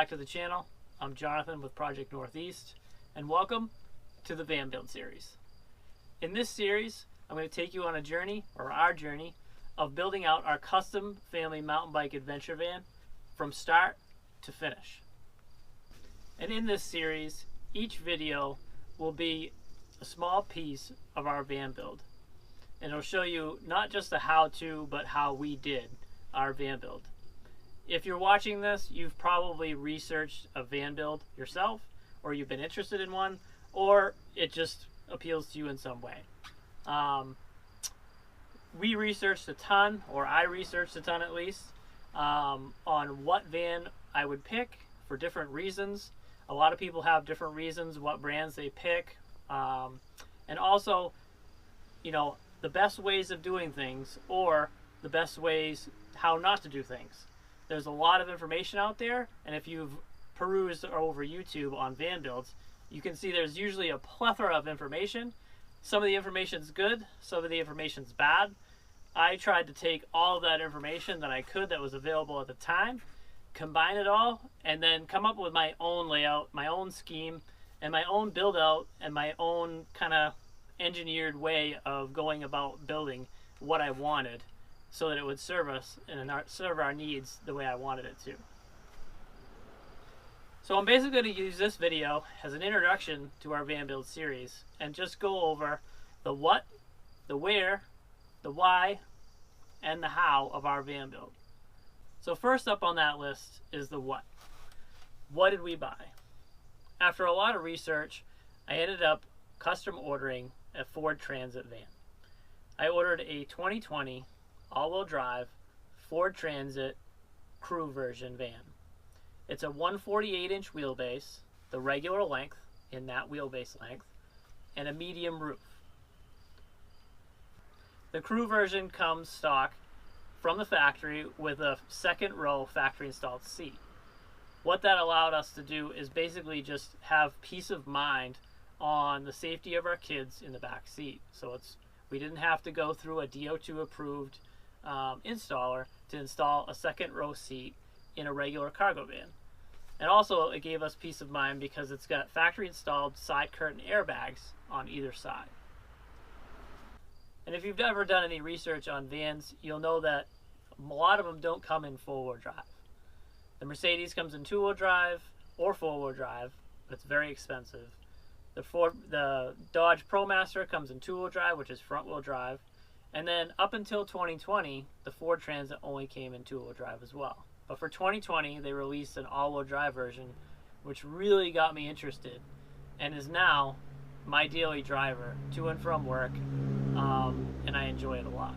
back to the channel. I'm Jonathan with Project Northeast, and welcome to the van build series. In this series, I'm going to take you on a journey, or our journey, of building out our custom family mountain bike adventure van from start to finish. And in this series, each video will be a small piece of our van build. And it'll show you not just the how-to, but how we did our van build. If you're watching this, you've probably researched a van build yourself, or you've been interested in one, or it just appeals to you in some way. We researched a ton, or I researched a ton at least, on what van I would pick for different reasons. A lot of people have different reasons what brands they pick, and also, you know, the best ways of doing things, or the best ways how not to do things. There's a lot of information out there, and if you've perused over YouTube on van builds, you can see there's usually a plethora of information. Some of the information's good, some of the information's bad. I tried to take all of that information that I could that was available at the time, combine it all, and then come up with my own layout, my own scheme, and my own build out, and my own kind of engineered way of going about building what I wanted so that it would serve us and serve our needs the way I wanted it to. So I'm basically going to use this video as an introduction to our van build series and just go over the what, the where, the why, and the how of our van build. So first up on that list is the what. What did we buy? After a lot of research, I ended up custom ordering a Ford Transit van. I ordered a 2020 all-wheel drive Ford Transit crew version van. It's a 148-inch wheelbase, the regular length in that wheelbase length, and a medium roof. The crew version comes stock from the factory with a second row factory installed seat. What that allowed us to do is basically just have peace of mind on the safety of our kids in the back seat. So we didn't have to go through a DO2 approved installer to install a second row seat in a regular cargo van. And also it gave us peace of mind because it's got factory installed side curtain airbags on either side. And if you've ever done any research on vans, you'll know that a lot of them don't come in four-wheel drive. The Mercedes comes in two-wheel drive or four-wheel drive, but it's very expensive. The Dodge ProMaster comes in two-wheel drive, which is front-wheel drive. And then up until 2020, the Ford Transit only came in two-wheel drive as well. But for 2020, they released an all-wheel drive version, which really got me interested and is now my daily driver to and from work, and I enjoy it a lot.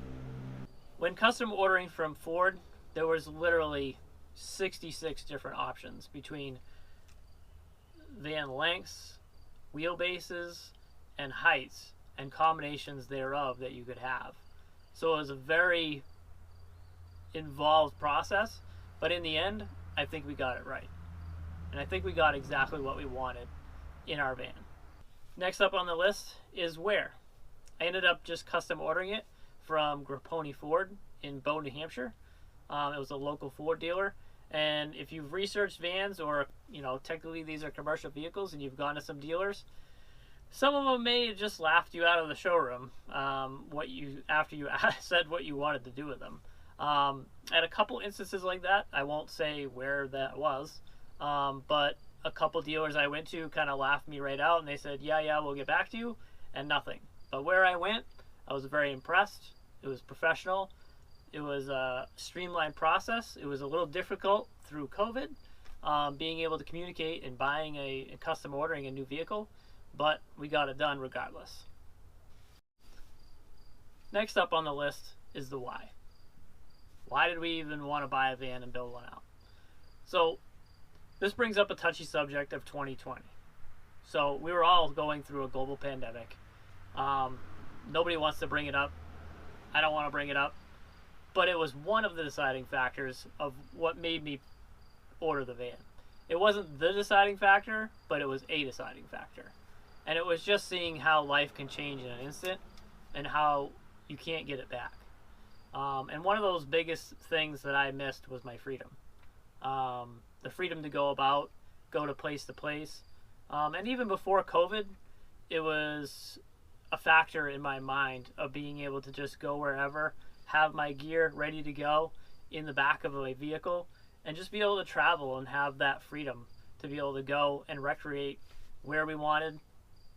When custom ordering from Ford, there was literally 66 different options between van lengths, wheelbases, and heights, and combinations thereof that you could have. So it was a very involved process, but in the end, I think we got it right. And I think we got exactly what we wanted in our van. Next up on the list is where. I ended up just custom ordering it from Grapponi Ford in Bow, New Hampshire. It was a local Ford dealer. And if you've researched vans, or you know, technically these are commercial vehicles, and you've gone to some dealers, some of them may have just laughed you out of the showroom after you said what you wanted to do with them. At a couple instances like that, I won't say where that was, but a couple dealers I went to kind of laughed me right out, and they said, yeah, we'll get back to you, and nothing. But where I went, I was very impressed. It was professional. It was a streamlined process. It was a little difficult through COVID, being able to communicate and buying and custom ordering a new vehicle, but we got it done regardless. Next up on the list is the why. Why did we even want to buy a van and build one out? So this brings up a touchy subject of 2020. So we were all going through a global pandemic. Nobody wants to bring it up. I don't want to bring it up. But it was one of the deciding factors of what made me order the van. It wasn't the deciding factor, but it was a deciding factor. And it was just seeing how life can change in an instant and how you can't get it back. And one of those biggest things that I missed was my freedom. the freedom to go about, go to place. And even before COVID, it was a factor in my mind of being able to just go wherever, have my gear ready to go in the back of a vehicle, and just be able to travel and have that freedom to be able to go and recreate where we wanted,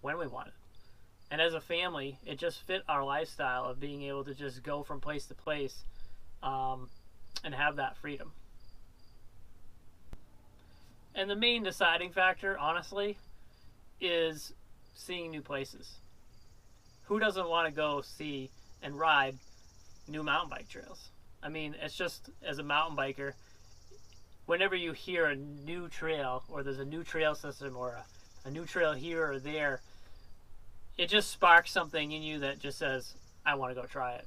when we wanted. And as a family, it just fit our lifestyle of being able to just go from place to place and have that freedom. And the main deciding factor, honestly, is seeing new places. Who doesn't want to go see and ride new mountain bike trails? I mean, it's just, as a mountain biker, whenever you hear a new trail, or there's a new trail system, or a new trail here or there, it just sparks something in you that just says, I want to go try it.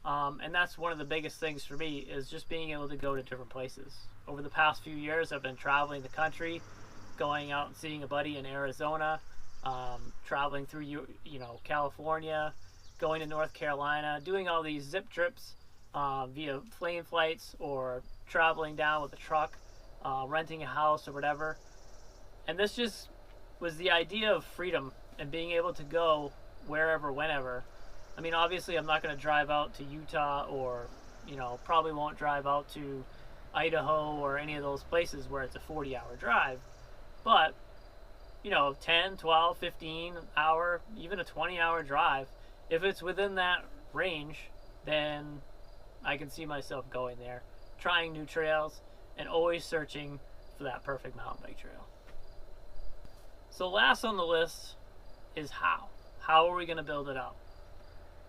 And that's one of the biggest things for me, is just being able to go to different places. Over the past few years, I've been traveling the country, going out and seeing a buddy in Arizona, traveling through California, going to North Carolina, doing all these zip trips via plane flights, or traveling down with a truck, renting a house or whatever. And this just was the idea of freedom and being able to go wherever, whenever. I mean, obviously I'm not going to drive out to Utah, or probably won't drive out to Idaho or any of those places where it's a 40-hour drive. But 10, 12, 15 hour, even a 20-hour drive, if it's within that range, then I can see myself going there, trying new trails, and always searching for that perfect mountain bike trail. So last on the list is how. How are we going to build it up?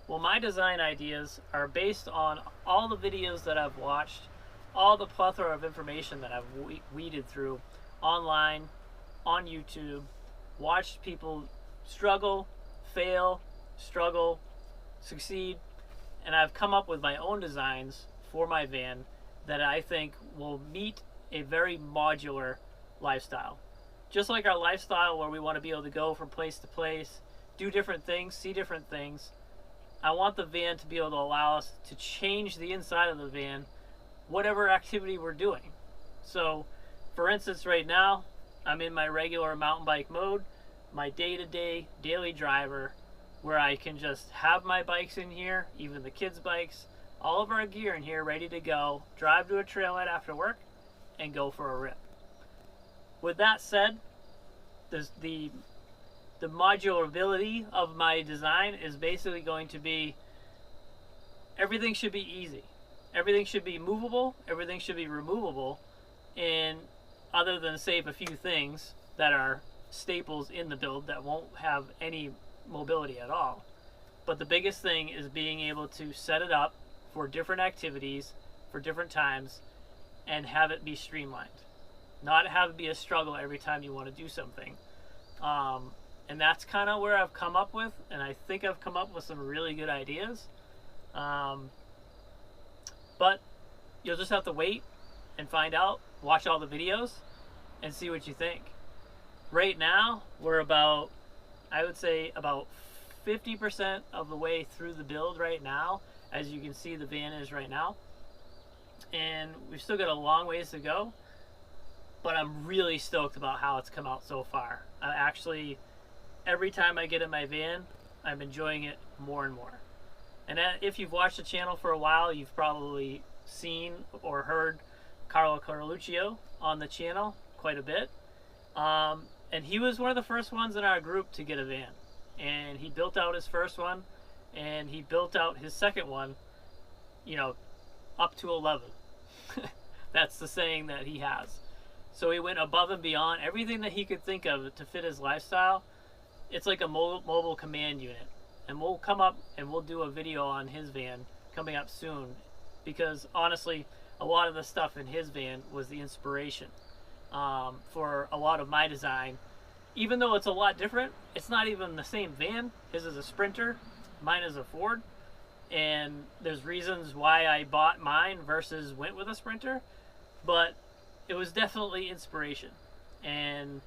Well, my design ideas are based on all the videos that I've watched, all the plethora of information that I've weeded through online, on YouTube, watched people struggle, fail, struggle, succeed, and I've come up with my own designs for my van that I think will meet a very modular lifestyle. Just like our lifestyle, where we want to be able to go from place to place, do different things, see different things, I want the van to be able to allow us to change the inside of the van, whatever activity we're doing. So, for instance, right now, I'm in my regular mountain bike mode, my day-to-day, daily driver, where I can just have my bikes in here, even the kids' bikes, all of our gear in here ready to go, drive to a trailhead after work, and go for a rip. With that said, the modularity of my design is basically going to be, everything should be easy. Everything should be movable, everything should be removable, and other than save a few things that are staples in the build that won't have any mobility at all. But the biggest thing is being able to set it up for different activities, for different times, and have it be streamlined. Not have it be a struggle every time you want to do something. And that's kind of where I've come up with, and I think I've come up with some really good ideas. But you'll just have to wait and find out, watch all the videos, and see what you think. Right now, we're about, I would say, about 50% of the way through the build right now, as you can see the van is right now. And we've still got a long ways to go, but I'm really stoked about how it's come out so far. Actually, every time I get in my van, I'm enjoying it more and more. And if you've watched the channel for a while, you've probably seen or heard Carlo Carluccio on the channel quite a bit. And he was one of the first ones in our group to get a van. And he built out his first one, and he built out his second one, up to 11. That's the saying that he has. So he went above and beyond everything that he could think of to fit his lifestyle. It's like a mobile command unit. And we'll come up and we'll do a video on his van coming up soon, because honestly, a lot of the stuff in his van was the inspiration for a lot of my design. Even though it's a lot different, it's not even the same van. His is a Sprinter, mine is a Ford, and there's reasons why I bought mine versus went with a Sprinter, but it was definitely inspiration. And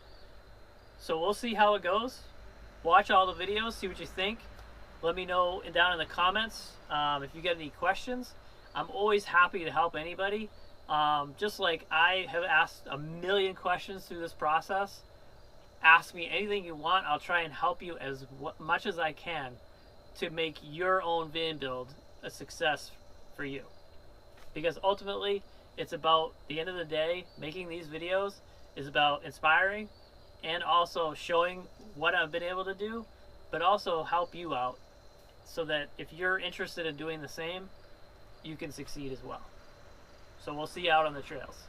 so we'll see how it goes. Watch all the videos, see what you think. Let me know down in the comments if you get any questions. I'm always happy to help anybody. Just like I have asked a million questions through this process, ask me anything you want. I'll try and help you as much as I can to make your own van build a success for you. Because ultimately, it's about, the end of the day, making these videos is about inspiring and also showing what I've been able to do, but also help you out so that if you're interested in doing the same, you can succeed as well. So we'll see you out on the trails.